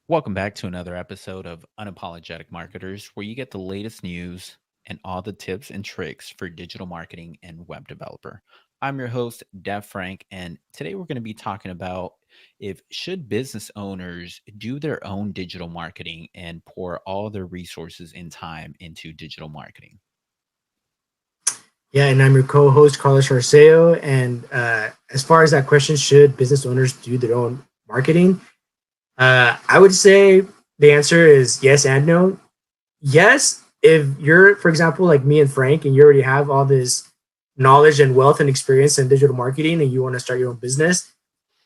Welcome back to another episode of Unapologetic Marketers, where you get the latest news and all the tips and tricks for digital marketing and web developer. I'm your host, Dev Frank, and today we're going to be talking about if should business owners do their own digital marketing and pour all their resources and time into digital marketing. Yeah, and I'm your co-host Carlos Arceo. And as far as that question, should business owners do their own marketing? I would say the answer is yes and no. Yes, if you're, for example, like me and Frank, and you already have all this knowledge and wealth and experience in digital marketing, and you want to start your own business.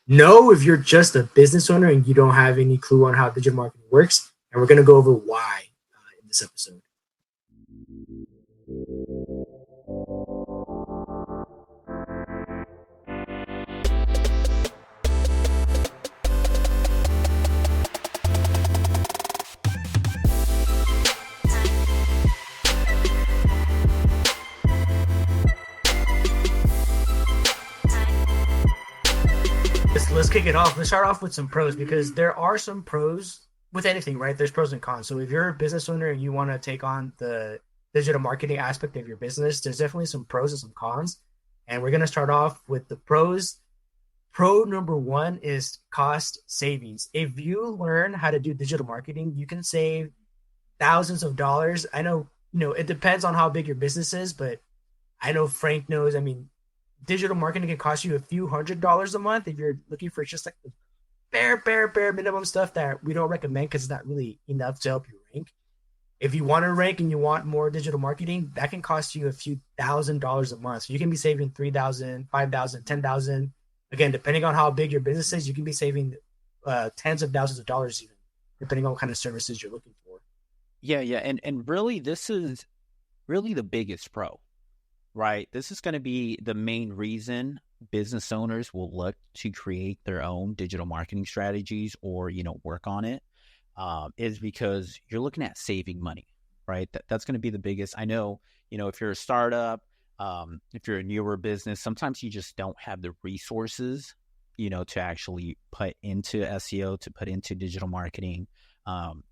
No, if you're just a business owner and you don't have any clue on how digital marketing works, and we're going to go over why in this episode. Let's kick it off. Let's start off with some pros because there are some pros with anything, right? There's pros and cons. So if you're a business owner and you want to take on the digital marketing aspect of your business, there's definitely some pros and some cons. And we're going to start off with the pros. Pro number one is cost savings. If you learn how to do digital marketing, you can save thousands of dollars. I know, it depends on how big your business is, but I know Frank knows. I mean, digital marketing can cost you a few $100s a month if you're looking for just like the bare minimum stuff that we don't recommend because it's not really enough to help you rank. If you want to rank and you want more digital marketing, that can cost you a few $1,000s a month. So you can be saving 3,000, 5,000, 10,000. Again, depending on how big your business is, you can be saving tens of thousands of dollars even, depending on what kind of services you're looking for. Yeah, and really, this is really the biggest pro, right? This is going to be the main reason business owners will look to create their own digital marketing strategies or, work on it, is because you're looking at saving money, right? That's going to be the biggest. I know, if you're a startup, if you're a newer business, sometimes you just don't have the resources, to actually put into SEO, to put into digital marketing.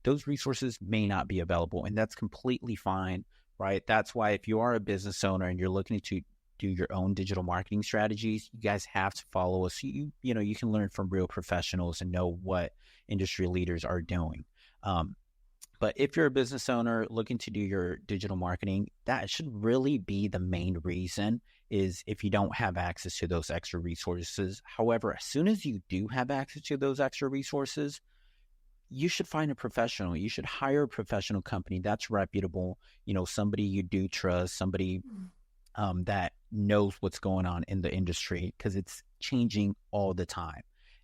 Those resources may not be available, and that's completely fine, right? That's why if you are a business owner and you're looking to do your own digital marketing strategies, you guys have to follow us. You can learn from real professionals and know what industry leaders are doing. But if you're a business owner looking to do your digital marketing, that should really be the main reason, is if you don't have access to those extra resources. However, as soon as you do have access to those extra resources, you should find a professional. You should hire a professional company that's reputable, somebody you do trust, somebody that knows what's going on in the industry, because it's changing all the time.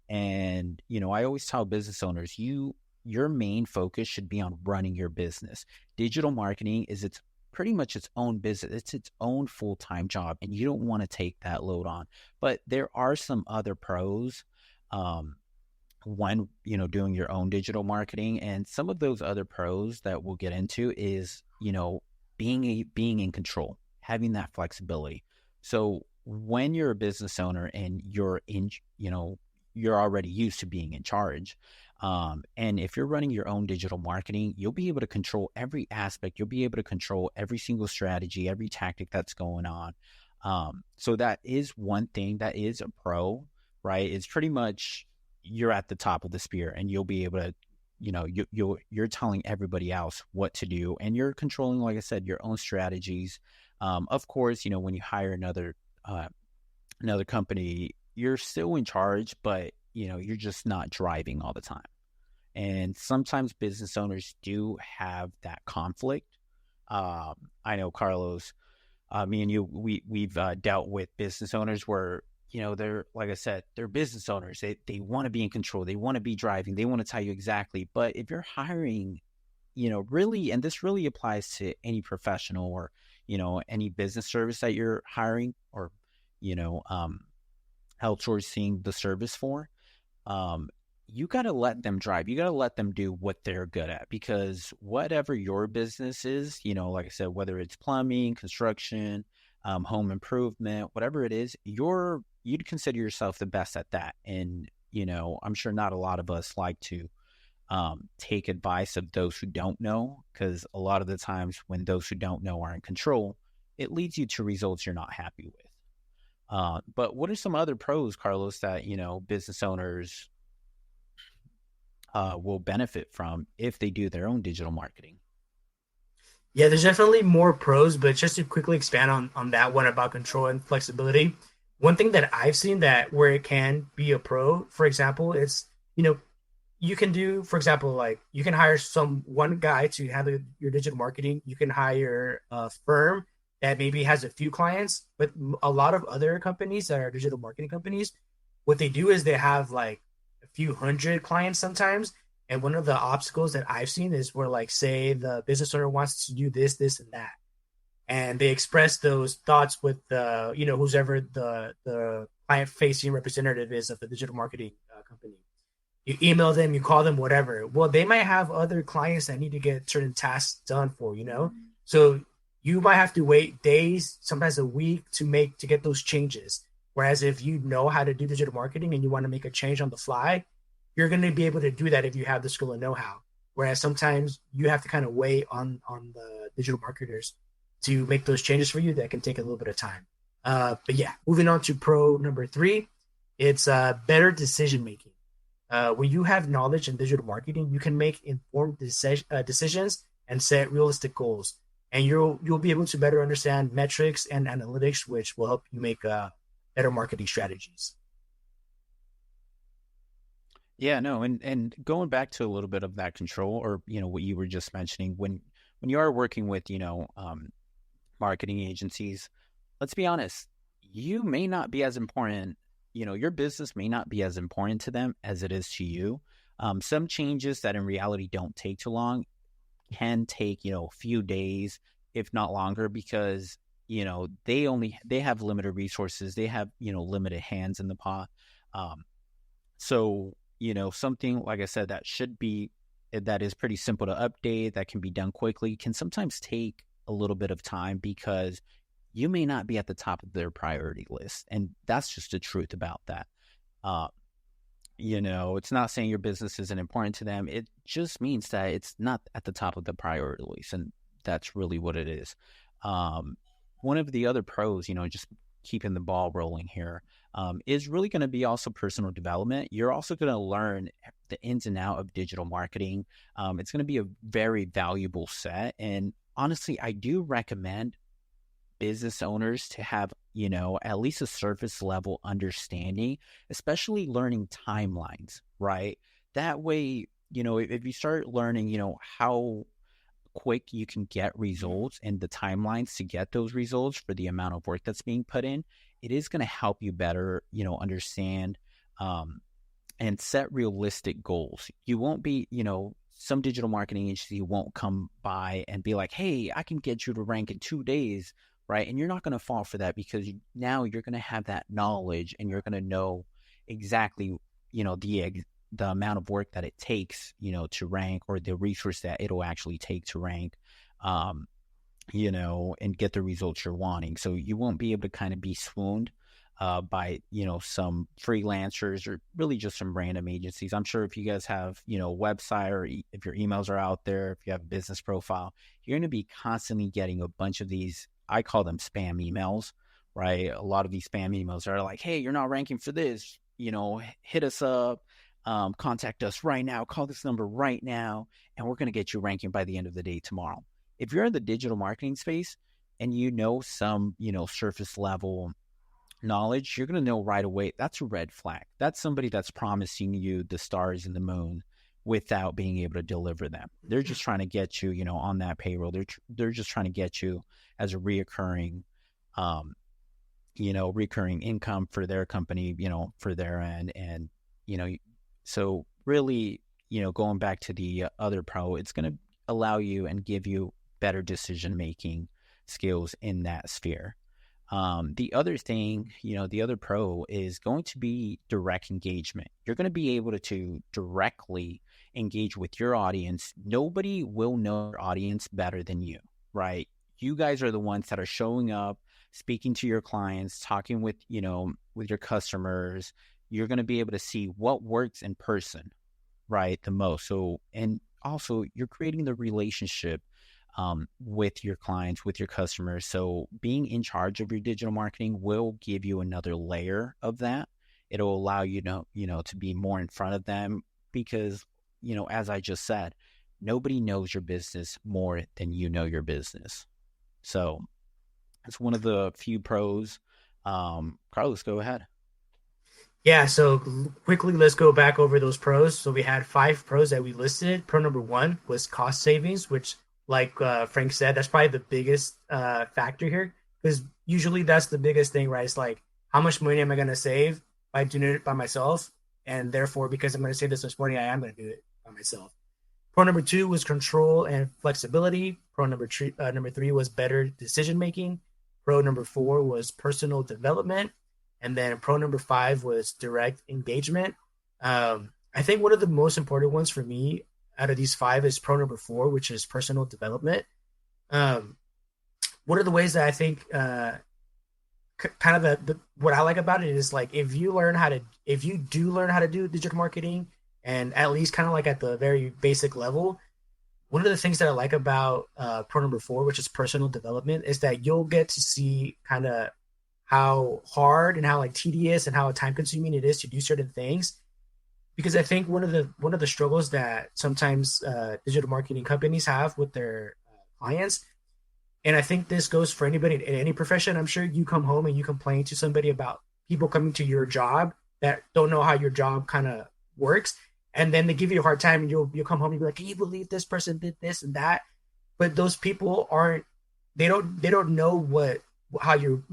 And, I always tell business owners, your main focus should be on running your business. Digital marketing is pretty much its own business. It's its own full-time job, and you don't want to take that load on. But there are some other pros when, doing your own digital marketing. And some of those other pros that we'll get into is, being in control, having that flexibility. So when you're a business owner and you're already used to being in charge. And if you're running your own digital marketing, you'll be able to control every aspect. You'll be able to control every single strategy, every tactic that's going on. So that is one thing that is a pro, right? It's pretty much you're at the top of the spear, and you'll be able to, you're telling everybody else what to do, and you're controlling, like I said, your own strategies. Of course, when you hire another company, you're still in charge, but you're just not driving all the time. And sometimes business owners do have that conflict. I know, Carlos, me and you, we've dealt with business owners where, they're, like I said, they're business owners. They want to be in control. They want to be driving. They want to tell you exactly. But if you're hiring, really, and this really applies to any professional or, any business service that you're hiring or, you know, um, outsourcing the service for, you got to let them drive. You got to let them do what they're good at, because whatever your business is, like I said, whether it's plumbing, construction, home improvement, whatever it is, you'd consider yourself the best at that. And, I'm sure not a lot of us like to take advice of those who don't know, because a lot of the times when those who don't know are in control, it leads you to results you're not happy with. But what are some other pros, Carlos, that business owners will benefit from if they do their own digital marketing? Yeah, there's definitely more pros, but just to quickly expand on that one about control and flexibility, one thing that I've seen that where it can be a pro, for example, is you know you can do, for example, like you can hire some one guy to handle your digital marketing. You can hire a firm that maybe has a few clients, but a lot of other companies that are digital marketing companies, what they do is they have like a few hundred clients sometimes. And one of the obstacles that I've seen is where, like, say the business owner wants to do this, this, and that, and they express those thoughts with the, whoever the client facing representative is of the digital marketing company. You email them, you call them, whatever. Well, they might have other clients that need to get certain tasks done for. So you might have to wait days, sometimes a week to get those changes. Whereas if you know how to do digital marketing and you want to make a change on the fly, you're going to be able to do that if you have the skill and know-how. Whereas sometimes you have to kind of wait on the digital marketers to make those changes for you that can take a little bit of time. But yeah, moving on to pro number 3, it's better decision making. When you have knowledge in digital marketing, you can make informed decisions and set realistic goals, and you'll be able to better understand metrics and analytics, which will help you make better marketing strategies. Yeah, no, and going back to a little bit of that control, or what you were just mentioning, when you are working with marketing agencies, let's be honest, you may not be as important. Your business may not be as important to them as it is to you. Some changes that in reality don't take too long can take a few days, if not longer, because they have limited resources, they have limited hands in the pot. So something like I said that is pretty simple to update, that can be done quickly, can sometimes take a little bit of time because you may not be at the top of their priority list, and that's just the truth about that. Uh, it's not saying your business isn't important to them. It just means that it's not at the top of the priority list, and that's really what it is. Um, One of the other pros, just keeping the ball rolling here, is really going to be also personal development. You're also going to learn the ins and out of digital marketing. It's going to be a very valuable set, and honestly, I do recommend business owners to have, at least a surface level understanding, especially learning timelines, right? That way, if you start learning, how quick you can get results and the timelines to get those results for the amount of work that's being put in, it is going to help you better, understand um, and set realistic goals. You won't be, some digital marketing agency won't come by and be like, hey, I can get you to rank in 2 days, right? And you're not going to fall for that, because now you're going to have that knowledge and you're going to know exactly, the amount of work that it takes, to rank, or the resource that it'll actually take to rank. Um, and get the results you're wanting. So you won't be able to kind of be swooned by, some freelancers or really just some random agencies. I'm sure if you guys have, a website, or if your emails are out there, if you have a business profile, you're going to be constantly getting a bunch of these, I call them spam emails, right? A lot of these spam emails are like, hey, you're not ranking for this, hit us up. Contact us right now, call this number right now, and we're going to get you ranking by the end of the day tomorrow. If you're in the digital marketing space and some, surface level knowledge, you're going to know right away that's a red flag. That's somebody that's promising you the stars and the moon without being able to deliver them. They're just trying to get you, on that payroll. They're just trying to get you as a um, recurring income for their company, for their end. And, you know, so really, going back to the other pro, it's going to allow you and give you better decision making skills in that sphere. The other thing, the other pro is going to be direct engagement. You're going to be able to directly engage with your audience. Nobody will know your audience better than you, right? You guys are the ones that are showing up, speaking to your clients, talking with, with your customers. You're going to be able to see what works in person, right, the most. So, and also you're creating the relationship with your clients, with your customers. So being in charge of your digital marketing will give you another layer of that. It'll allow to be more in front of them because, as I just said, nobody knows your business more than you know your business. So it's one of the few pros. Carlos, go ahead. Yeah, so quickly, let's go back over those pros. So we had 5 pros that we listed. Pro number one was cost savings, which, like Frank said, that's probably the biggest factor here because usually that's the biggest thing, right? It's like, how much money am I going to save by doing it by myself? And therefore, because I'm going to save this much money, I am going to do it by myself. Pro number two was control and flexibility. Number three was better decision making. Pro number four was personal development. And then pro number five was direct engagement. I think one of the most important ones for me out of these five is pro number four, which is personal development. Um, one of the ways that I think kind of what I like about it is like if you do learn how to do digital marketing and at least kind of like at the very basic level, one of the things that I like about pro number four, which is personal development, is that you'll get to see kind of how hard and how like tedious and how time consuming it is to do certain things. Because I think one of the struggles that sometimes digital marketing companies have with their clients, and I think this goes for anybody in any profession. I'm sure you come home and you complain to somebody about people coming to your job that don't know how your job kind of works, and then they give you a hard time, and you'll come home and be like, "Can you believe this person did this and that?" But those people aren't. They don't know what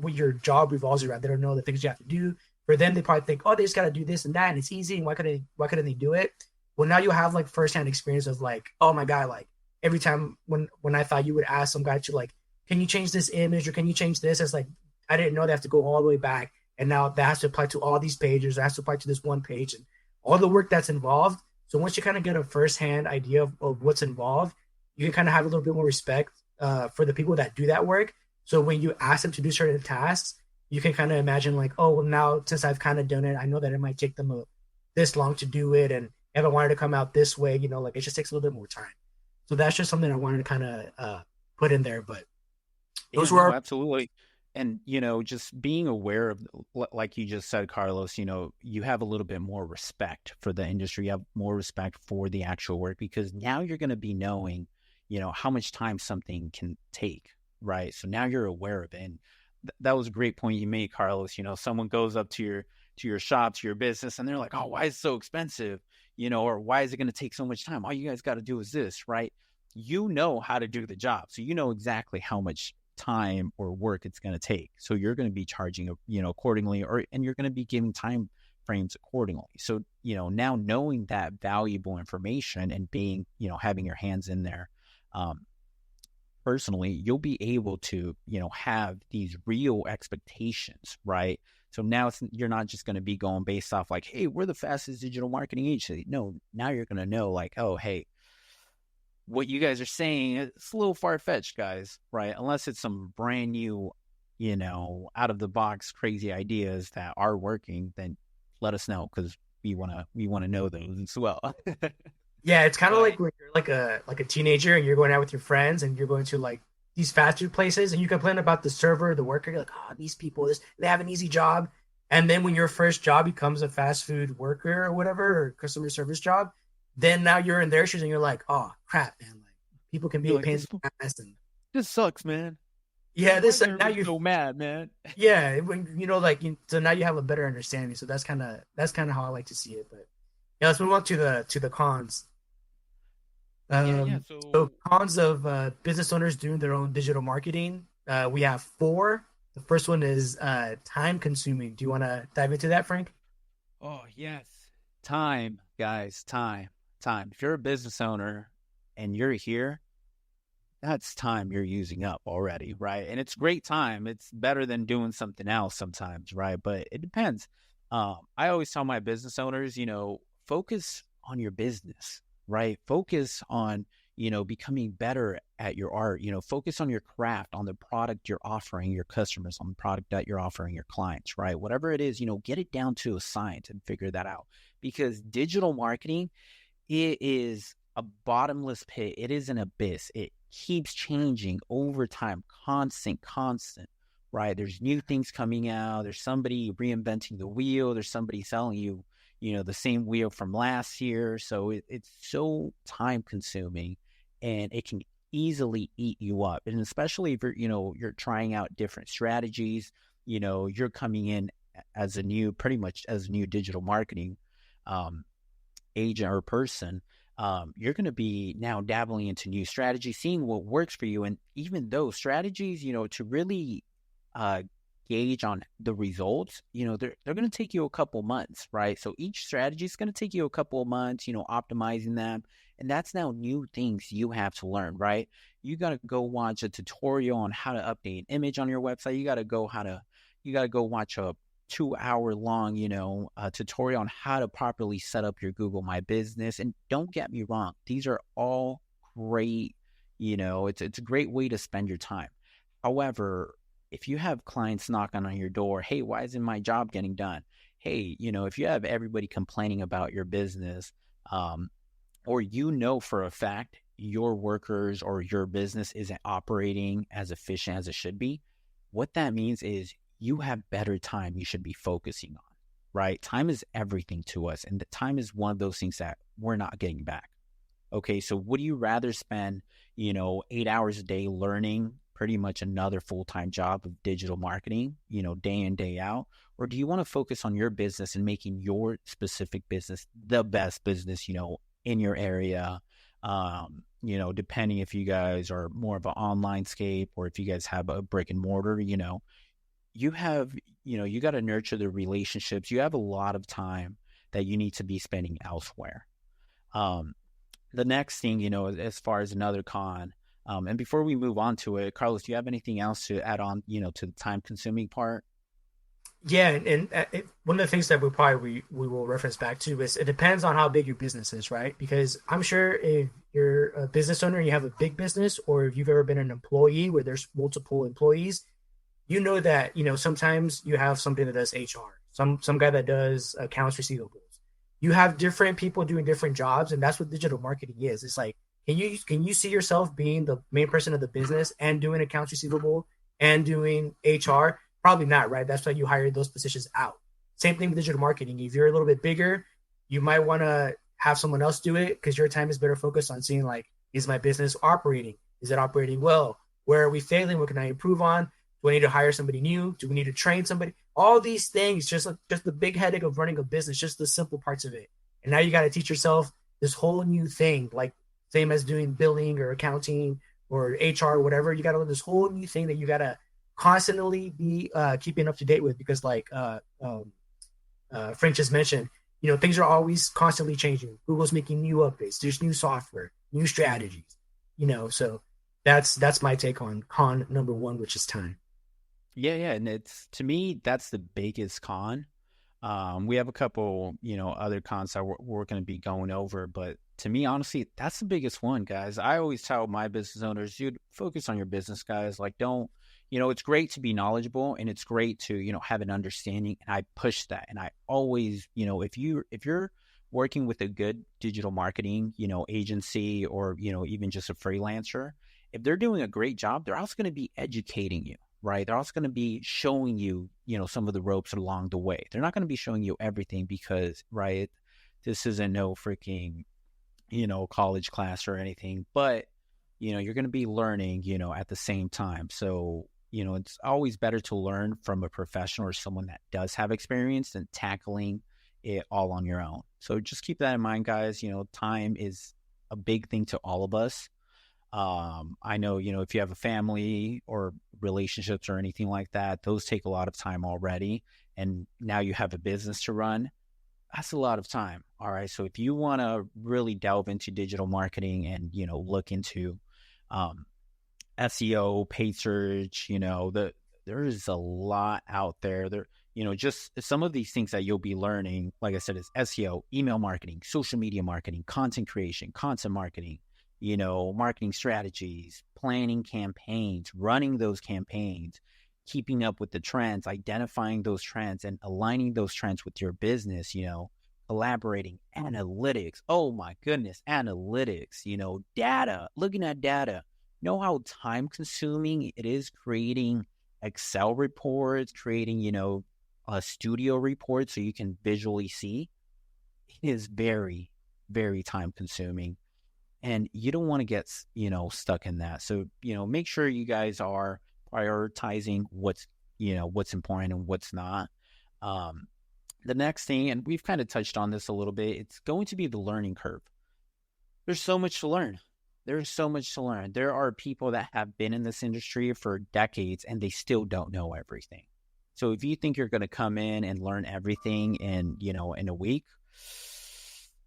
your job revolves around. They don't know the things you have to do. For them, they probably think, "Oh, they just got to do this and that, and it's easy. And why couldn't they do it?" Well, now you have like firsthand experience of like, "Oh my god!" Like every time when I thought you would ask some guy to like, can you change this image or can you change this? It's like, I didn't know they have to go all the way back. And now that has to apply to all these pages. That has to apply to this one page and all the work that's involved. So once you kind of get a firsthand idea of what's involved, you can kind of have a little bit more respect for the people that do that work. So when you ask them to do certain tasks, you can kind of imagine like, oh, well, now since I've kind of done it, I know that it might take them this long to do it. And if I wanted to come out this way, like it just takes a little bit more time. So that's just something I wanted to kind of put in there. But Yeah, those were no, our absolutely. And, just being aware of, like you just said, Carlos, you have a little bit more respect for the industry. You have more respect for the actual work because now you're going to be knowing, how much time something can take, right? So now you're aware of it. And that was a great point you made, Carlos. Someone goes up to your shop, to your business, and they're like, oh, why is it so expensive? Or why is it going to take so much time? All you guys got to do is this, right? You know how to do the job. So you know exactly how much time or work it's going to take. So you're going to be charging, accordingly, and you're going to be giving time frames accordingly. So, now knowing that valuable information and being, having your hands in there, personally, you'll be able to, have these real expectations, right? So now you're not just going to be going based off like, hey, we're the fastest digital marketing agency. No, now you're going to know like, oh, hey, what you guys are saying, it's a little far-fetched, guys, right? Unless it's some brand new, out of the box crazy ideas that are working, then let us know because we want to know those as well. yeah, it's kind of But like when you're like a teenager and you're going out with your friends and you're going to like these fast food places and you complain about the server, the worker. You're like, oh, these people, they have an easy job. And then when your first job becomes a fast food worker or whatever or customer service job, then now you're in their shoes and you're like, oh crap, man, like people can be you're a like, pain in this the ass. And this sucks, man. yeah, Why this is now everybody you so mad, man? yeah, when like so now you have a better understanding. So that's kind of how I like to see it. But yeah, let's move on to the cons. Yeah. So So, cons of business owners doing their own digital marketing. We have four. The first one is time consuming. Do you want to dive into that, Frank? oh yes, time, guys, time. If you're a business owner and you're here, that's time you're using up already, right? And it's great time. It's better than doing something else sometimes, right? But it depends. I always tell my business owners, focus on your business, right? Focus on, becoming better at your art, focus on your craft, on the product you're offering your customers, on the product that you're offering your clients, right? Whatever it is, get it down to a science and figure that out because digital marketing it is a bottomless pit. It is an abyss. It keeps changing over time, constant, right? There's new things coming out. There's somebody reinventing the wheel. There's somebody selling you, the same wheel from last year. So it's so time consuming, and it can easily eat you up. And especially if you're trying out different strategies, you're coming in as pretty much as a new digital marketing um, agent or person, you're going to be now dabbling into new strategies, seeing what works for you. And even those strategies, to really uh, gauge on the results, they're going to take you a couple months, right? So each strategy is going to take you a couple of months, optimizing them. And that's now new things you have to learn, right? You got to go watch a tutorial on how to update an image on your website. You got to go watch a 2-hour long, tutorial on how to properly set up your Google My Business. And don't get me wrong, these are all great. It's a great way to spend your time. However, if you have clients knocking on your door, hey, why isn't my job getting done? Hey, if you have everybody complaining about your business, or for a fact your workers or your business isn't operating as efficient as it should be, what that means is you have better time you should be focusing on, right? Time is everything to us, and the time is one of those things that we're not getting back. Okay, so would you rather spend, 8 hours a day learning pretty much another full-time job of digital marketing, day in, day out? Or do you want to focus on your business and making your specific business the best business, in your area? Depending if you guys are more of an online scape or if you guys have a brick and mortar, you have, you got to nurture the relationships. You have a lot of time that you need to be spending elsewhere. The next thing, as far as another con, and before we move on to it, Carlos, do you have anything else to add on, to the time consuming part? Yeah, and one of the things that we will reference back to is it depends on how big your business is, right? Because I'm sure if you're a business owner and you have a big business, or if you've ever been an employee where there's multiple employees, you know that sometimes you have somebody that does HR, some guy that does accounts receivables. You have different people doing different jobs, and that's what digital marketing is. It's like, can you see yourself being the main person of the business and doing accounts receivable and doing HR? Probably not, right? That's why you hired those positions out. Same thing with digital marketing. If you're a little bit bigger, you might want to have someone else do it because your time is better focused on seeing, like, is my business operating? Is it operating well? Where are we failing? What can I improve on? Do I need to hire somebody new? Do we need to train somebody? All these things, just the big headache of running a business, just the simple parts of it. And now you got to teach yourself this whole new thing, like same as doing billing or accounting or HR or whatever. You got to learn this whole new thing that you got to constantly be keeping up to date with, because like Frank just mentioned, things are always constantly changing. Google's making new updates. There's new software, new strategies, so that's my take on con number one, which is time. Yeah. And to me, that's the biggest con. We have a couple, other cons that we're going to be going over, but to me, honestly, that's the biggest one, guys. I always tell my business owners, dude, focus on your business, guys. Like, don't, it's great to be knowledgeable and it's great to, have an understanding. And I push that. And I always, if you're working with a good digital marketing, agency, or, even just a freelancer, if they're doing a great job, they're also going to be educating you, right? They're also going to be showing you, some of the ropes along the way. They're not going to be showing you everything because, right, this isn't no freaking, college class or anything, but, you're going to be learning, at the same time. So, it's always better to learn from a professional or someone that does have experience than tackling it all on your own. So just keep that in mind, guys. Time is a big thing to all of us. I know, if you have a family or relationships or anything like that, those take a lot of time already. And now you have a business to run. That's a lot of time. All right. So if you want to really delve into digital marketing and, look into SEO, paid search, there is a lot out there. Just some of these things that you'll be learning, like I said, is SEO, email marketing, social media marketing, content creation, content marketing, marketing strategies, planning campaigns, running those campaigns, keeping up with the trends, identifying those trends and aligning those trends with your business, elaborating analytics. Oh my goodness, analytics, data, looking at data. Know how time consuming it is creating Excel reports, creating, a studio report so you can visually see. It is very, very time consuming. And you don't want to get, stuck in that. So, make sure you guys are prioritizing what's important and what's not. The next thing, and we've kind of touched on this a little bit, it's going to be the learning curve. There's so much to learn. There's so much to learn. There are people that have been in this industry for decades and they still don't know everything. So if you think you're going to come in and learn everything in a week,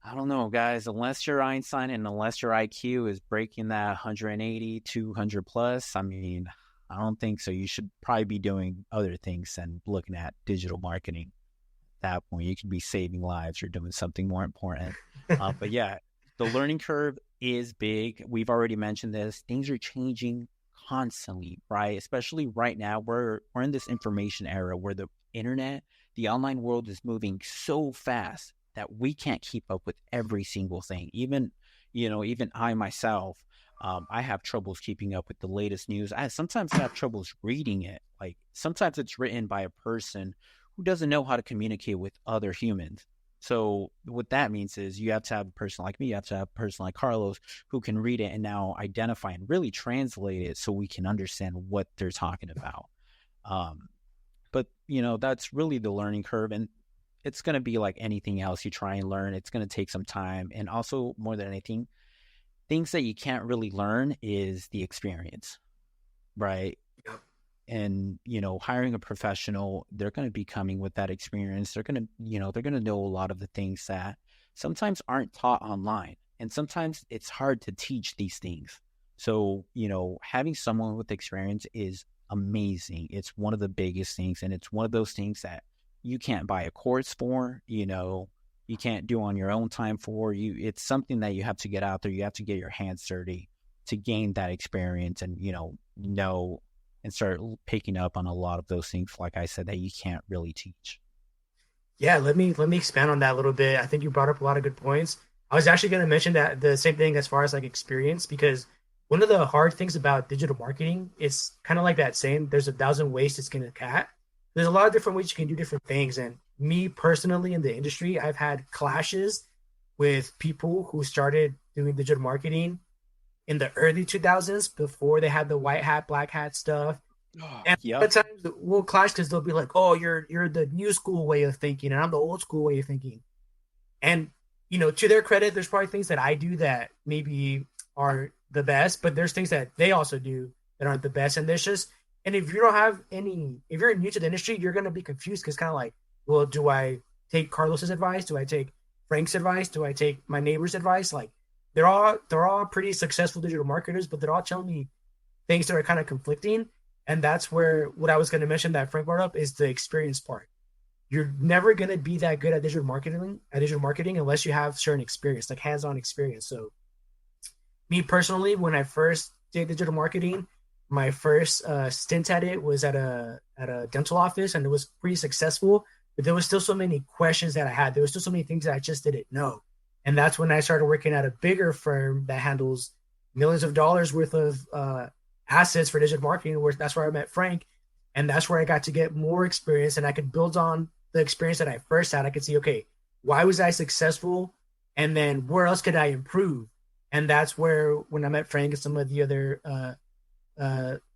I don't know, guys, unless you're Einstein and unless your IQ is breaking that 180, 200 plus, I mean, I don't think so. You should probably be doing other things than looking at digital marketing. At that point, you could be saving lives or doing something more important. But yeah, the learning curve is big. We've already mentioned this. Things are changing constantly, right? Especially right now, we're in this information era where the internet, the online world is moving so fast that we can't keep up with every single thing. Even I myself, I have troubles keeping up with the latest news. I sometimes have troubles reading it. Like sometimes it's written by a person who doesn't know how to communicate with other humans. So what that means is you have to have a person like me, you have to have a person like Carlos who can read it and now identify and really translate it so we can understand what they're talking about. But that's really the learning curve. And it's going to be like anything else you try and learn. It's going to take some time. And also, more than anything, things that you can't really learn is the experience, right? Yep. And, hiring a professional, they're going to be coming with that experience. They're going to know a lot of the things that sometimes aren't taught online. And sometimes it's hard to teach these things. So, having someone with experience is amazing. It's one of the biggest things. And it's one of those things that you can't buy a course for, you can't do on your own time for you. It's something that you have to get out there. You have to get your hands dirty to gain that experience and, know and start picking up on a lot of those things, like I said, that you can't really teach. Yeah, let me expand on that a little bit. I think you brought up a lot of good points. I was actually going to mention that the same thing as far as like experience, because one of the hard things about digital marketing is kind of like that saying, there's 1,000 ways to skin a cat. There's a lot of different ways you can do different things. And me personally in the industry, I've had clashes with people who started doing digital marketing in the early 2000s before they had the white hat, black hat stuff. And a lot Yep. of times we'll clash because they'll be like, "Oh, you're the new school way of thinking, and I'm the old school way of thinking." And to their credit, there's probably things that I do that maybe are the best, but there's things that they also do that aren't the best. And there's just, and if you don't have any, if you're new to the industry, you're gonna be confused because kind of like, well, do I take Carlos's advice? Do I take Frank's advice? Do I take my neighbor's advice? Like they're all pretty successful digital marketers, but they're all telling me things that are kind of conflicting. And that's where what I was going to mention that Frank brought up is the experience part. You're never going to be that good at digital marketing unless you have certain experience, like hands-on experience. So me personally, when I first did digital marketing, my first stint at it was at a dental office, and it was pretty successful. But there was still so many questions that I had. There was still so many things that I just didn't know. And that's when I started working at a bigger firm that handles millions of dollars worth of assets for digital marketing. Where that's where I met Frank, and that's where I got to get more experience, and I could build on the experience that I first had. I could see, okay, why was I successful, and then where else could I improve? And that's where when I met Frank and some of the other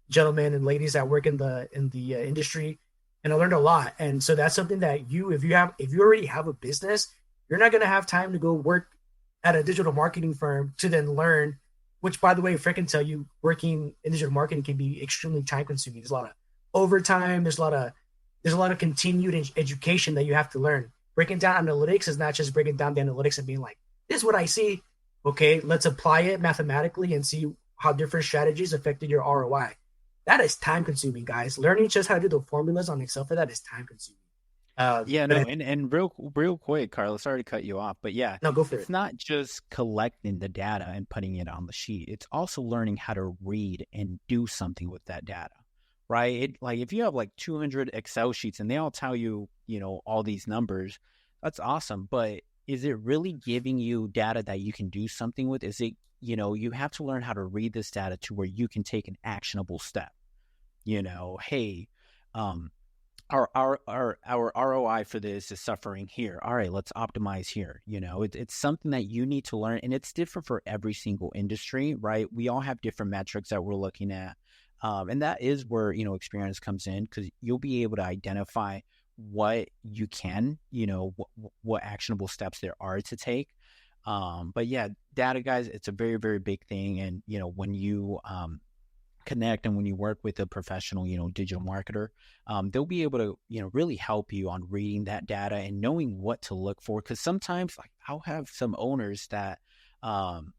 gentlemen and ladies that work in the industry, and I learned a lot. And so that's something that if you already have a business, you're not going to have time to go work at a digital marketing firm to then learn, which by the way, Frank can tell you, working in digital marketing can be extremely time consuming. There's a lot of overtime. There's a lot of continued education that you have to learn. Breaking down analytics is not just breaking down the analytics and being like, this is what I see. Okay, let's apply it mathematically and see how different strategies affected your ROI. That is time consuming, guys. Learning just how to do the formulas on Excel for that is time consuming. Yeah, But no, and real quick, Carlos, sorry to cut you off, but yeah, no, go for it's it. not just collecting the data and putting it on the sheet. It's also learning how to read and do something with that data, right? Like if you have like 200 Excel sheets and they all tell you, all these numbers, that's awesome. But is it really giving you data that you can do something with? Is it, you have to learn how to read this data to where you can take an actionable step. Hey, um, our ROI for this is suffering here. All right, let's optimize here. It's something that you need to learn, and it's different for every single industry, right? We all have different metrics that we're looking at, and that is where experience comes in, because you'll be able to identify what you can, what actionable steps there are to take. But yeah, data, guys, it's a very, very big thing, and when you connect and when you work with a professional digital marketer, they'll be able to really help you on reading that data and knowing what to look for, because sometimes, like, I'll have some owners that um,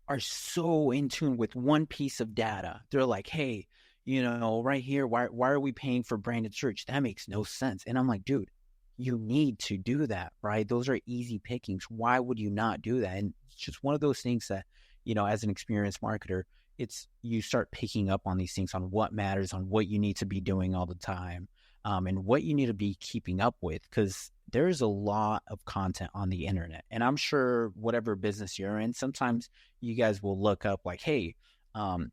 are so in tune with one piece of data. They're like, hey, right here, why are we paying for branded search? That makes no sense. And I'm like, dude, you need to do that, right? Those are easy pickings. Why would you not do that? And it's just one of those things that, as an experienced marketer, it's, you start picking up on these things, on what matters, on what you need to be doing all the time, and what you need to be keeping up with, because there's a lot of content on the internet. And I'm sure whatever business you're in, sometimes you guys will look up like, hey,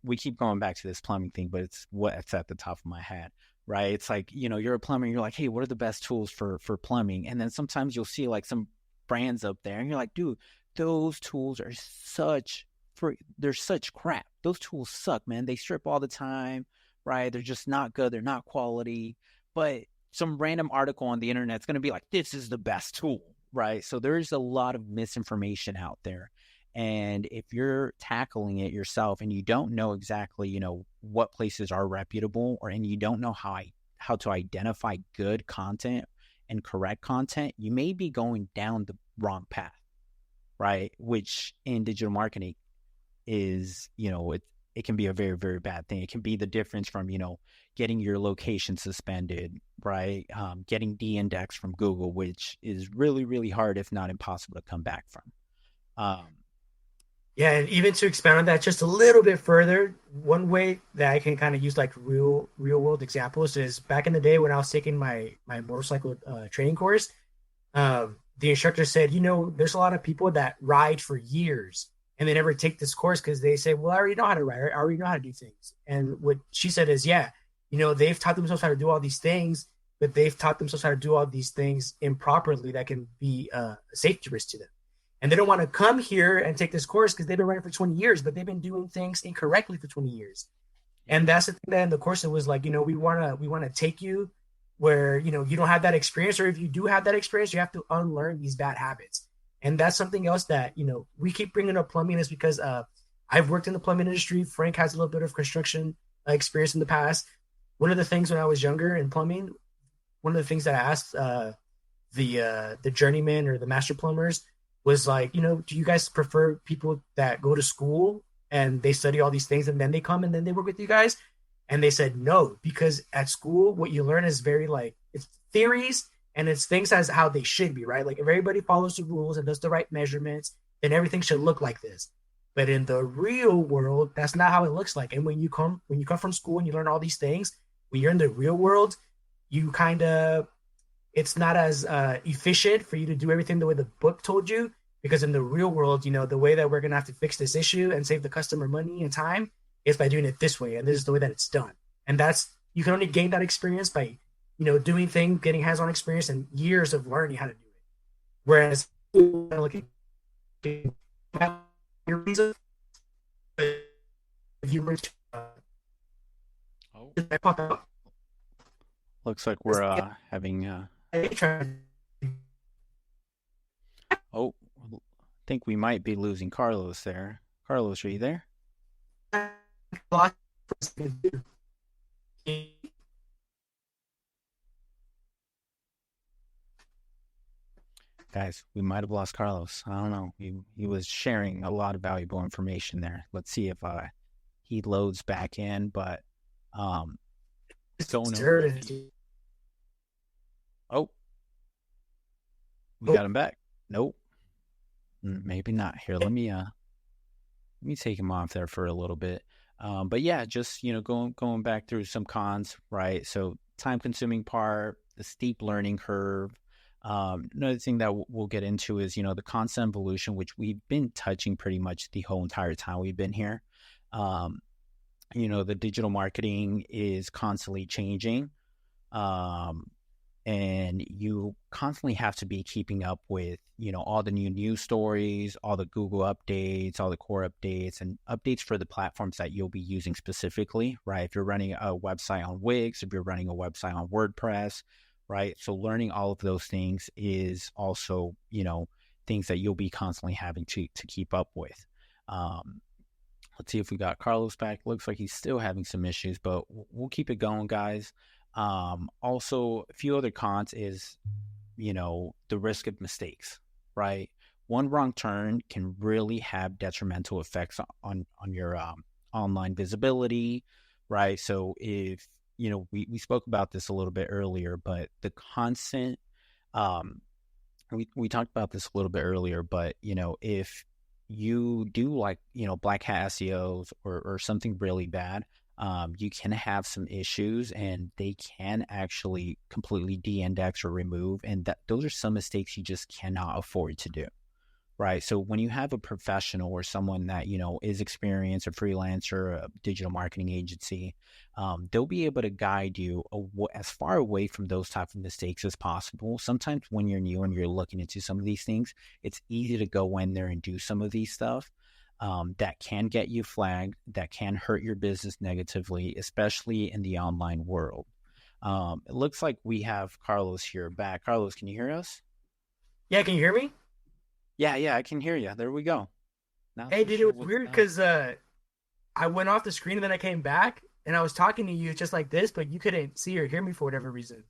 we keep going back to this plumbing thing, but it's what's at the top of my head, right? It's like, you're a plumber, and you're like, hey, what are the best tools for plumbing? And then sometimes you'll see like some brands up there, and you're like, dude, those tools are they're such crap. Those tools suck, man. They strip all the time, right? They're just not good. They're not quality. But some random article on the internet is going to be like, this is the best tool, right? So there's a lot of misinformation out there. And if you're tackling it yourself and you don't know exactly, what places are reputable, and you don't know how to identify good content and correct content, you may be going down the wrong path, right? Which in digital marketing is, it can be a very, very bad thing. It can be the difference from, getting your location suspended, right? Getting de-indexed from Google, which is really, really hard, if not impossible, to come back from. Um, Yeah, and even to expand on that just a little bit further, one way that I can kind of use like real world examples is back in the day when I was taking my motorcycle training course. The instructor said, there's a lot of people that ride for years and they never take this course because they say, well, I already know how to ride. I already know how to do things. And what she said is, yeah, they've taught themselves how to do all these things, but they've taught themselves how to do all these things improperly that can be a safety risk to them. And they don't want to come here and take this course because they've been running for 20 years, but they've been doing things incorrectly for 20 years. And that's the thing that in the course it was like, we want to take you where, you don't have that experience, or if you do have that experience, you have to unlearn these bad habits. And that's something else that, we keep bringing up plumbing is because I've worked in the plumbing industry. Frank has a little bit of construction experience in the past. One of the things when I was younger in plumbing, one of the things that I asked the journeyman or the master plumbers was like, do you guys prefer people that go to school and they study all these things and then they come and then they work with you guys? And they said no, because at school, what you learn is very like, it's theories and it's things as how they should be, right? Like if everybody follows the rules and does the right measurements, then everything should look like this. But in the real world, that's not how it looks like. And when you come from school and you learn all these things, when you're in the real world, you kind of, it's not as efficient for you to do everything the way the book told you, because in the real world, the way that we're going to have to fix this issue and save the customer money and time is by doing it this way. And this is the way that it's done. And you can only gain that experience by, doing things, getting hands-on experience and years of learning how to do it. Whereas looking at your reason, if you were to, oh, looks like we're having oh, I think we might be losing Carlos there. Carlos, are you there? Guys, we might have lost Carlos. I don't know. He was sharing a lot of valuable information there. Let's see if he loads back in, but don't know. Oh, we got him back. Nope. Maybe not. Here, let me take him off there for a little bit. But yeah, just going back through some cons, right? So time consuming part, the steep learning curve, Another thing that we'll get into is, the constant evolution, which we've been touching pretty much the whole entire time we've been here. Um, the digital marketing is constantly changing. Um, and you constantly have to be keeping up with, all the new news stories, all the Google updates, all the core updates, and updates for the platforms that you'll be using specifically, right? If you're running a website on Wix, if you're running a website on WordPress, right? So learning all of those things is also, things that you'll be constantly having to keep up with. Um, let's see if we got Carlos back. Looks like he's still having some issues, but we'll keep it going, guys. Also, a few other cons is, the risk of mistakes, right? One wrong turn can really have detrimental effects on your online visibility, right? So if, we spoke about this a little bit earlier, but the constant, um, we talked about this a little bit earlier, but, if you do like, black hat SEOs or something really bad, you can have some issues and they can actually completely de-index or remove. And those are some mistakes you just cannot afford to do. Right. So when you have a professional or someone that, is experienced, a freelancer, a digital marketing agency, they'll be able to guide you as far away from those type of mistakes as possible. Sometimes when you're new and you're looking into some of these things, it's easy to go in there and do some of these stuff that can get you flagged, that can hurt your business negatively, especially in the online world. It looks like we have Carlos here back. Carlos, can you hear us? Yeah, can you hear me? Yeah, I can hear you. There we go. Not Hey, too dude, it sure was what's weird up. because I went off the screen and then I came back and I was talking to you just like this, but you couldn't see or hear me for whatever reason.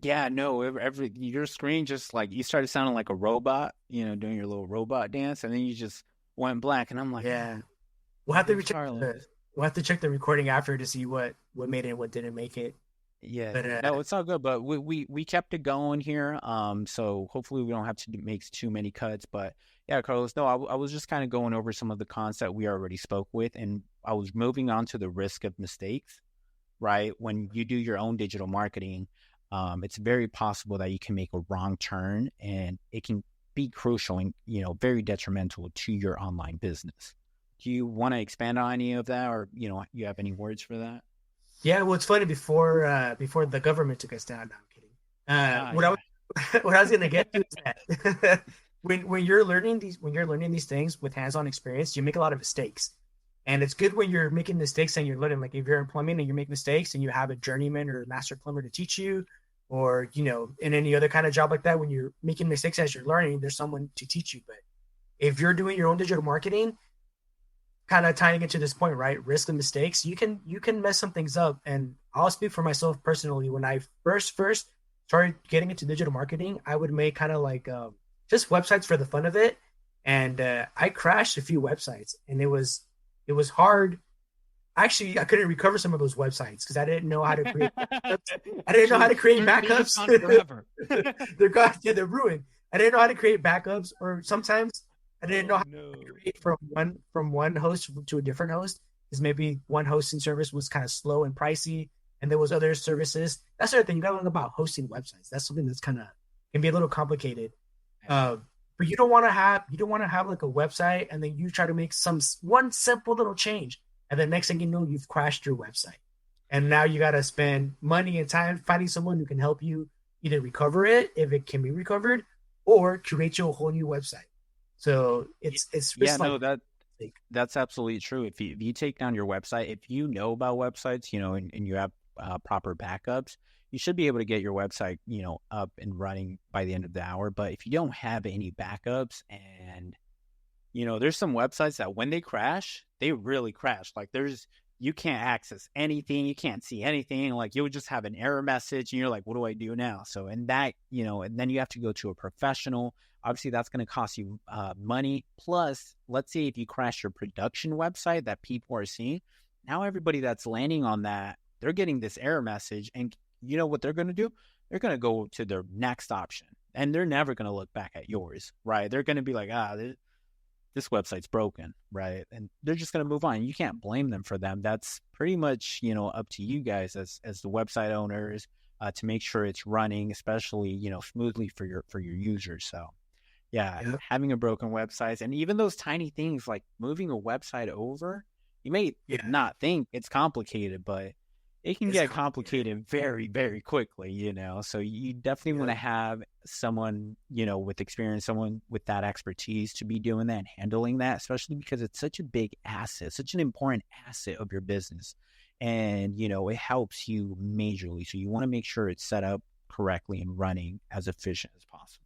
Yeah, no, every your screen just like you started sounding like a robot, doing your little robot dance, and then you just went black, and I'm like, Yeah, we'll there have to goes recheck Carlos. the we'll have to check the recording after to see what made it and what didn't make it. Yeah, But no, it's all good, but we kept it going here. So hopefully we don't have to make too many cuts. But yeah, Carlos, no, I was just kind of going over some of the cons that we already spoke with, and I was moving on to the risk of mistakes. Right? When you do your own digital marketing, it's very possible that you can make a wrong turn and it can be crucial and, very detrimental to your online business. Do you want to expand on any of that or, you have any words for that? yeah, well, it's funny before the government took us down. No, I'm kidding. Ah, What I yeah. was what I was gonna get to is that when you're learning these things with hands-on experience, you make a lot of mistakes. And it's good when you're making mistakes and you're learning. Like if you're in plumbing and you make mistakes and you have a journeyman or a master plumber to teach you, or in any other kind of job like that, when you're making mistakes as you're learning, there's someone to teach you. But if you're doing your own digital marketing, kind of tying it to this point, right? Risk and mistakes, you can mess some things up. And I'll speak for myself personally. When I first started getting into digital marketing, I would make kind of like just websites for the fun of it, and I crashed a few websites, and it was hard. Actually, I couldn't recover some of those websites because I didn't know how to create backups. I didn't know how True. to create They're just backups. gone forever. They're gone. Yeah, they're ruined. I didn't know how to create backups, or sometimes I didn't know Oh how to no. create from one host to a different host. Because maybe one hosting service was kind of slow and pricey, and there was other services. That's the other thing you got to learn about hosting websites. That's something that's kind of can be a little complicated. Yeah. Uh, but you don't want to have like a website and then you try to make some one simple little change, and the next thing you know, you've crashed your website, and now you got to spend money and time finding someone who can help you either recover it if it can be recovered or create you a whole new website. So it's Yeah, just like no, that's absolutely true. If you take down your website, if you know about websites, and you have proper backups, you should be able to get your website, up and running by the end of the hour. But if you don't have any backups and there's some websites that when they crash, they really crash. Like you can't access anything, you can't see anything. Like you would just have an error message, and you're like, what do I do now? So, and that, and then you have to go to a professional. Obviously, that's going to cost you money. Plus, let's say if you crash your production website that people are seeing, now everybody that's landing on that, they're getting this error message, and you know what they're going to do? They're going to go to their next option, and they're never going to look back at yours, right? They're going to be like, this website's broken, right? And they're just going to move on. You can't blame them for them. That's pretty much, up to you guys as the website owners, to make sure it's running, especially, smoothly for your users. So yeah, Yeah. having a broken website, and even those tiny things like moving a website over, you may Yeah. not think it's complicated, but it can It's get complicated. complicated very, very quickly. So you definitely want Yeah. to have someone, with experience, someone with that expertise to be doing that and handling that, especially because it's such a big asset, such an important asset of your business. And, it helps you majorly. So you want to make sure it's set up correctly and running as efficient as possible.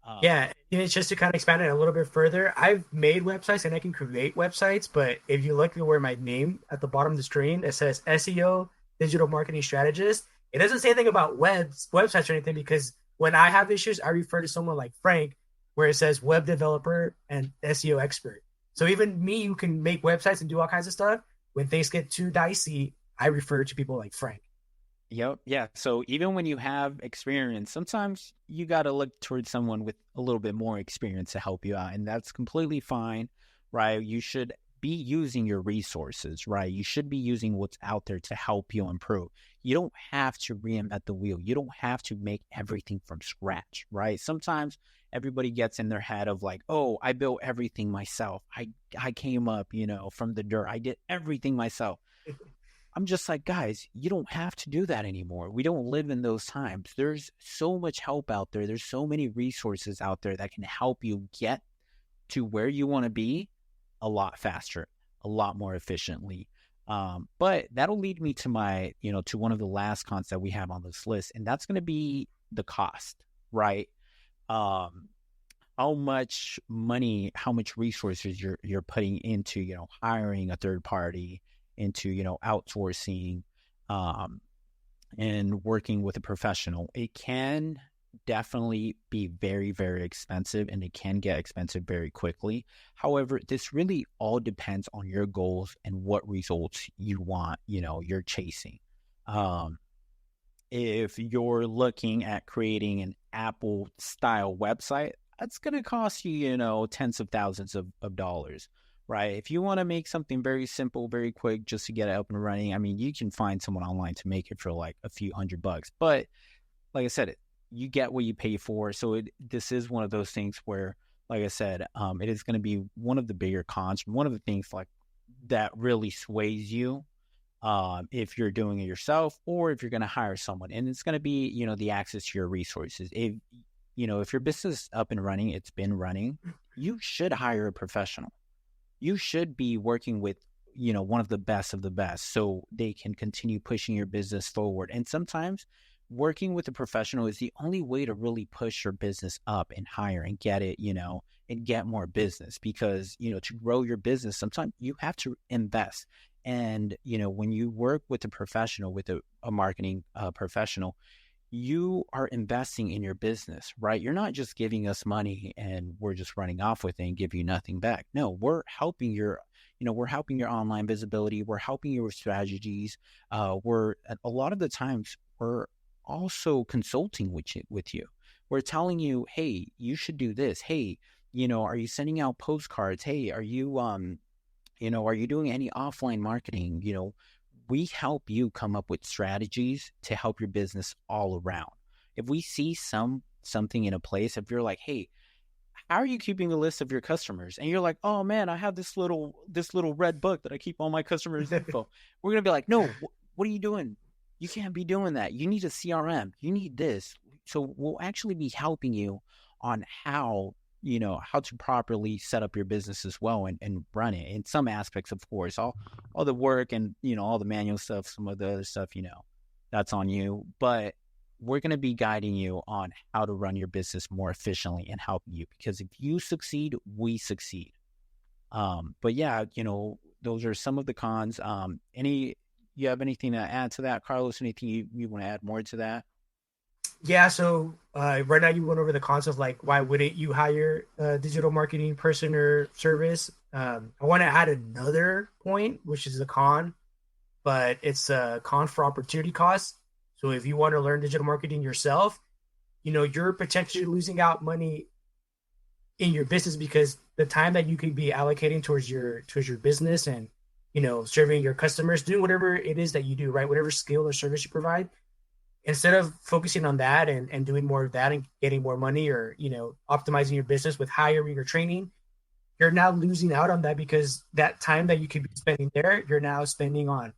Um, Yeah, and it's just to kind of expand it a little bit further. I've made websites and I can create websites, but if you look at where my name at the bottom of the screen, it says SEO, digital marketing strategist. It doesn't say anything about websites or anything because when I have issues, I refer to someone like Frank, where it says web developer and SEO expert. So even me, who can make websites and do all kinds of stuff, when things get too dicey, I refer to people like Frank. Yep. Yeah. So even when you have experience, sometimes you got to look towards someone with a little bit more experience to help you out. And that's completely fine, right? You should be using your resources, right? You should be using what's out there to help you improve. You don't have to reinvent the wheel. You don't have to make everything from scratch, right? Sometimes everybody gets in their head of like, oh, I built everything myself. I came up, from the dirt. I did everything myself. I'm just like, guys, you don't have to do that anymore. We don't live in those times. There's so much help out there. There's so many resources out there that can help you get to where you want to be a lot faster, a lot more efficiently. But that'll lead me to to one of the last cons that we have on this list, and that's going to be the cost, right? Um, how much money, how much resources you're putting into, hiring a third party, into, outsourcing, um, and working with a professional. It can definitely be very, very expensive, and it can get expensive very quickly. However, this really all depends on your goals and what results you want, you're chasing. Um, if you're looking at creating an Apple style website, that's going to cost you, tens of thousands of dollars, right? If you want to make something very simple, very quick, just to get it up and running, I mean, you can find someone online to make it for like a few $100. But like I said, you get what you pay for. So this is one of those things where, like I said, it is going to be one of the bigger cons, one of the things like that really sways you, if you're doing it yourself or if you're going to hire someone. And it's going to be, the access to your resources. If your business is up and running, it's been running, you should hire a professional. You should be working with, one of the best so they can continue pushing your business forward. And sometimes working with a professional is the only way to really push your business up and higher and get it, and get more business, because, to grow your business, sometimes you have to invest. And, when you work with a professional, with a marketing professional, you are investing in your business, right? You're not just giving us money and we're just running off with it and give you nothing back. No, we're helping your online visibility. We're helping you with strategies. We're a lot of the times we're also consulting with you. We're telling you, hey, you should do this. Hey, are you sending out postcards? Hey, are you doing any offline marketing? We help you come up with strategies to help your business all around. If we see something in a place, if you're like, hey, how are you keeping a list of your customers? And you're like, oh man, I have this little red book that I keep all my customers' info. We're gonna be like, no, what are you doing? You can't be doing that. You need a CRM. You need this. So we'll actually be helping you on how to properly set up your business as well, and run it in some aspects. Of course, all the work and, all the manual stuff, some of the other stuff, that's on you. But we're going to be guiding you on how to run your business more efficiently and helping you, because if you succeed, we succeed. But yeah, those are some of the cons. You have anything to add to that, Carlos? Anything you want to add more to that? Yeah, so right now you went over the concept of like why wouldn't you hire a digital marketing person or service? I want to add another point, which is a con, but it's a con for opportunity cost. So if you want to learn digital marketing yourself, you're potentially losing out money in your business because the time that you could be allocating towards your business and serving your customers, doing whatever it is that you do, right? Whatever skill or service you provide, instead of focusing on that and doing more of that and getting more money, or optimizing your business with hiring or training, you're now losing out on that, because that time that you could be spending there, you're now spending on,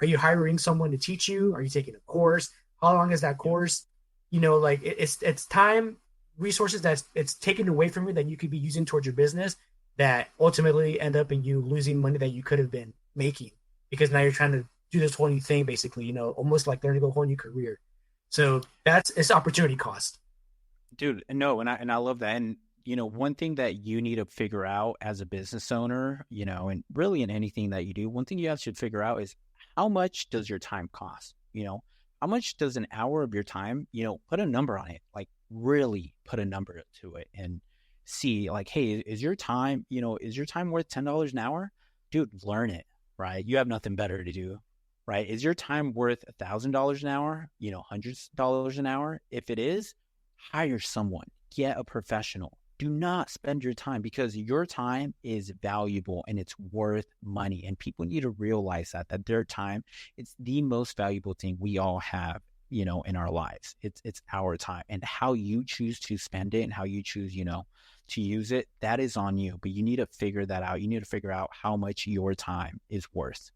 are you hiring someone to teach you? Are you taking a course? How long is that Yep. course? Like it's time, resources that's it's taken away from you that you could be using towards your business, that ultimately end up in you losing money that you could have been making, because now you're trying to do this whole new thing, basically, almost like learning a whole new career. So it's opportunity cost. Dude, no, and I love that. And one thing that you need to figure out as a business owner, and really in anything that you do, one thing you have to figure out is how much does your time cost? How much does an hour of your time, put a number on it, like really put a number to it and see like, hey, is your time worth $10 an hour? Dude, learn it, right? You have nothing better to do, right? Is your time worth $1,000 an hour, hundreds of dollars an hour? If it is, hire someone, get a professional. Do not spend your time, because your time is valuable and it's worth money. And people need to realize that their time, it's the most valuable thing we all have, in our lives. It's our time, and how you choose to spend it and how you choose, to use it, that is on you. But you need to figure that out. You need to figure out how much your time is worth.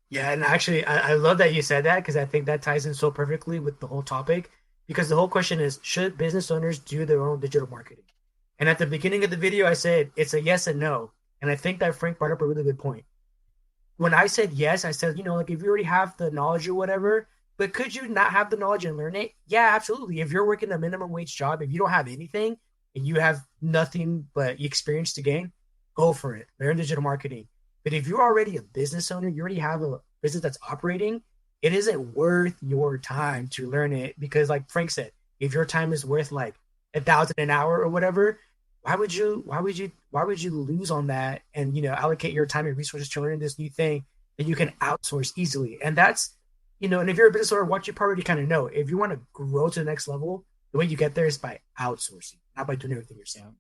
Yeah, and actually, I love that you said that, because I think that ties in so perfectly with the whole topic. Because the whole question is, should business owners do their own digital marketing? And at the beginning of the video, I said it's a yes and no. And I think that Frank brought up a really good point. When I said yes, I said, like, if you already have the knowledge or whatever, but could you not have the knowledge and learn it? Yeah, absolutely. If you're working a minimum wage job, if you don't have anything and you have nothing but experience to gain, go for it. Learn digital marketing. But if you're already a business owner, you already have a business that's operating, it isn't worth your time to learn it, because, like Frank said, if your time is worth like 1,000 an hour or whatever, why would you lose on that, and allocate your time and resources to learn this new thing that you can outsource easily? And that's, and if you're a business owner, what you probably kind of know, if you want to grow to the next level, the way you get there is by outsourcing, not by doing everything yourself.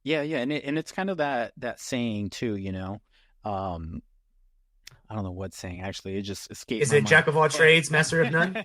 Yeah. Yeah, yeah, and it's kind of that saying too, Um, I don't know what saying actually. It just escaped Is my it mind. jack of all But trades, master of none?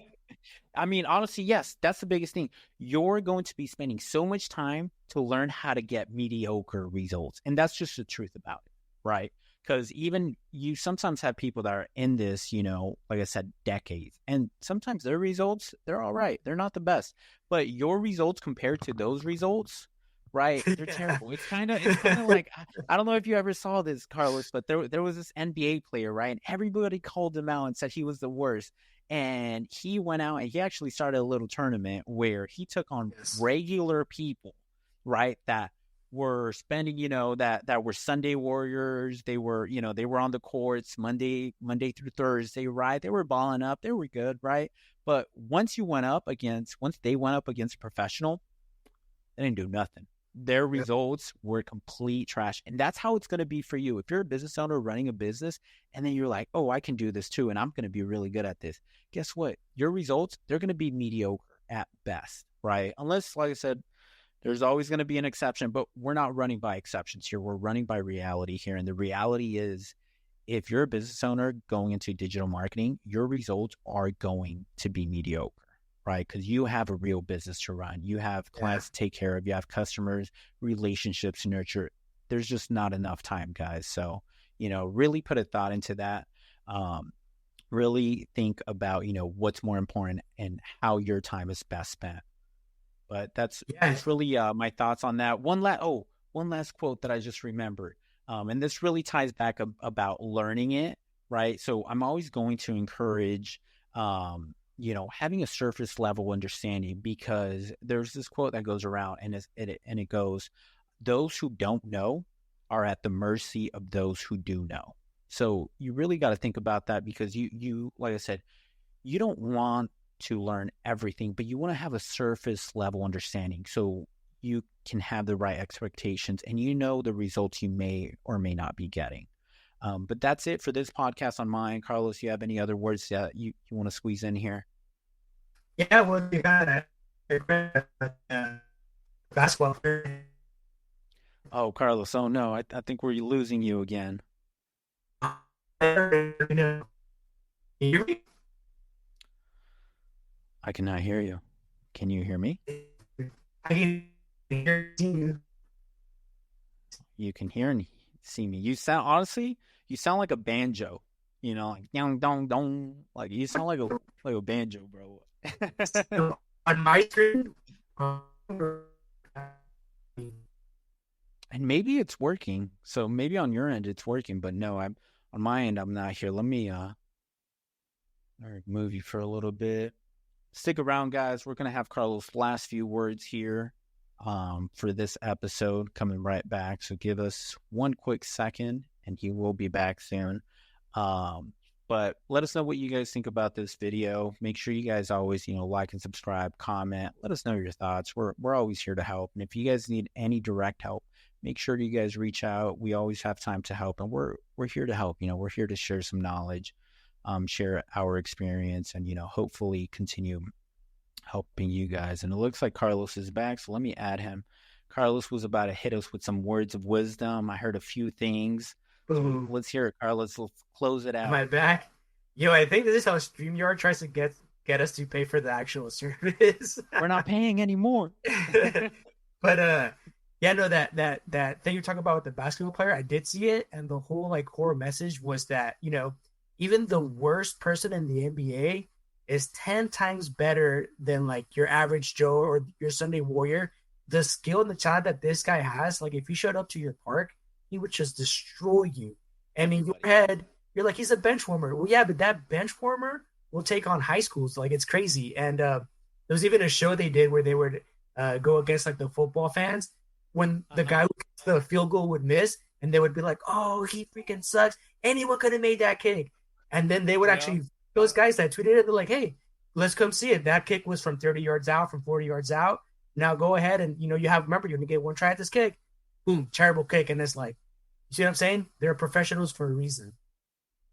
I mean, honestly, yes, that's the biggest thing. You're going to be spending so much time to learn how to get mediocre results. And that's just the truth about it, right? Because even you sometimes have people that are in this, like I said, decades. And sometimes their results, they're all right. They're not the best. But your results compared to those results, right? They're Yeah. terrible. It's kind of like I don't know if you ever saw this, Carlos, but there was this NBA player, right? And everybody called him out and said he was the worst, and he went out and he actually started a little tournament where he took on Yes. regular people, right? That were spending, that were Sunday warriors. They were, they were on the courts Monday through Thursday, right? They were balling up. They were good, right? But once they went up against a professional, they didn't do nothing. Their Yep. results were complete trash. And that's how it's going to be for you. If you're a business owner running a business and then you're like, oh, I can do this too, and I'm going to be really good at this. Guess what? Your results, they're going to be mediocre at best, right? Unless, like I said, there's always going to be an exception, but we're not running by exceptions here. We're running by reality here. And the reality is, if you're a business owner going into digital marketing, your results are going to be mediocre, right? Because you have a real business to run. You have Yeah. clients to take care of. You have customers, relationships to nurture. There's just not enough time, guys. So, really put a thought into that. Um, really think about, what's more important and how your time is best spent. But Yeah. that's really my thoughts on that. One last quote that I just remembered, and this really ties back about learning it, right? So I'm always going to encourage, having a surface level understanding, because there's this quote that goes around, and it goes, "Those who don't know are at the mercy of those who do know." So you really got to think about that, because you like I said, you don't want to learn everything, but you want to have a surface level understanding so you can have the right expectations and the results you may or may not be getting. But that's it for this podcast on mine. Carlos, you have any other words that you want to squeeze in here? Yeah, well, you got uh, basketball. Oh, Carlos, oh no, I think we're losing you again. You know, I cannot hear you. Can you hear me? I can hear you. You can hear and see me. You sound honestly, you sound like a banjo. Like dong dong dong. Like you sound like a banjo, bro. So on my screen, And maybe it's working. So maybe on your end it's working, but no, I'm on my end I'm not here. Let me move you for a little bit. Stick around, guys. We're gonna have Carlos' last few words here for this episode coming right back. So give us one quick second and he will be back soon. Um, but let us know what you guys think about this video. Make sure you guys always, like and subscribe, comment. Let us know your thoughts. We're always here to help. And if you guys need any direct help, make sure you guys reach out. We always have time to help, and we're here to help. We're here to share some knowledge, share our experience, and hopefully continue helping you guys. And it looks like Carlos is back, so let me add him. Carlos was about to hit us with some words of wisdom. I heard a few things. So let's hear it, Carlos. Let's close it am out. I back? Yo, I think this is how StreamYard tries to get us to pay for the actual service. We're not paying anymore. But yeah, no, that thing you're talking about with the basketball player, I did see it, and the whole like core message was that, even the worst person in the NBA is 10 times better than like your average Joe or your Sunday Warrior. The skill and the talent that this guy has, like if he showed up to your park, he would just destroy you. And in your head, you're like, he's a bench warmer. Well, yeah, but that bench warmer will take on high schools. Like it's crazy. And there was even a show they did where they would go against like the football fans when the guy who gets the field goal would miss, and they would be like, "Oh, he freaking sucks. Anyone could have made that kick." And then they would actually those guys that tweeted it, they're like, "Hey, let's come see it. That kick was from 30 yards out, from 40 yards out. Now go ahead and you have remember you're gonna get one try at this kick. Boom, terrible kick." And it's like, you see what I'm saying? They're professionals for a reason.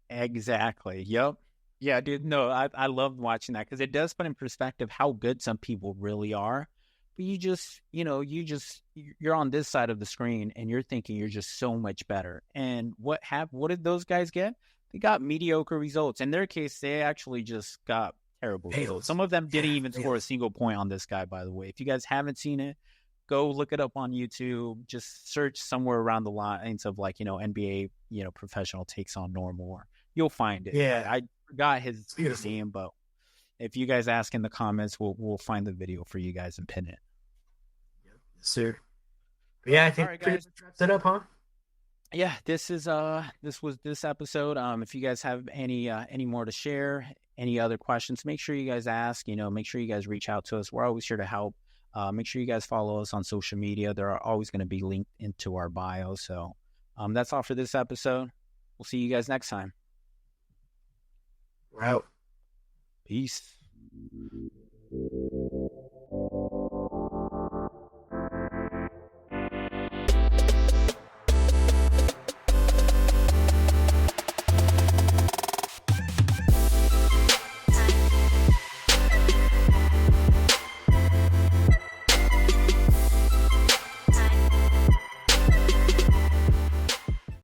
Exactly. Yep. Yeah, dude. No, I love watching that because it does put in perspective how good some people really are. But you're on this side of the screen and you're thinking you're just so much better. And what did those guys get? They got mediocre results. In their case, they actually just got terrible results. Some of them didn't even score a single point on this guy, by the way. If you guys haven't seen it, go look it up on YouTube. Just search somewhere around the lines of like, NBA, professional takes on normal. You'll find it. Yeah. I forgot his name, but if you guys ask in the comments, we'll find the video for you guys and pin it. Yes, sir. But yeah, I think all right, guys, wraps it up, huh? Yeah, this was this episode. If you guys have any more to share, any other questions, make sure you guys ask. Make sure you guys reach out to us. We're always here to help. Make sure you guys follow us on social media. They're always going to be linked into our bio. So that's all for this episode. We'll see you guys next time. We're out. Peace.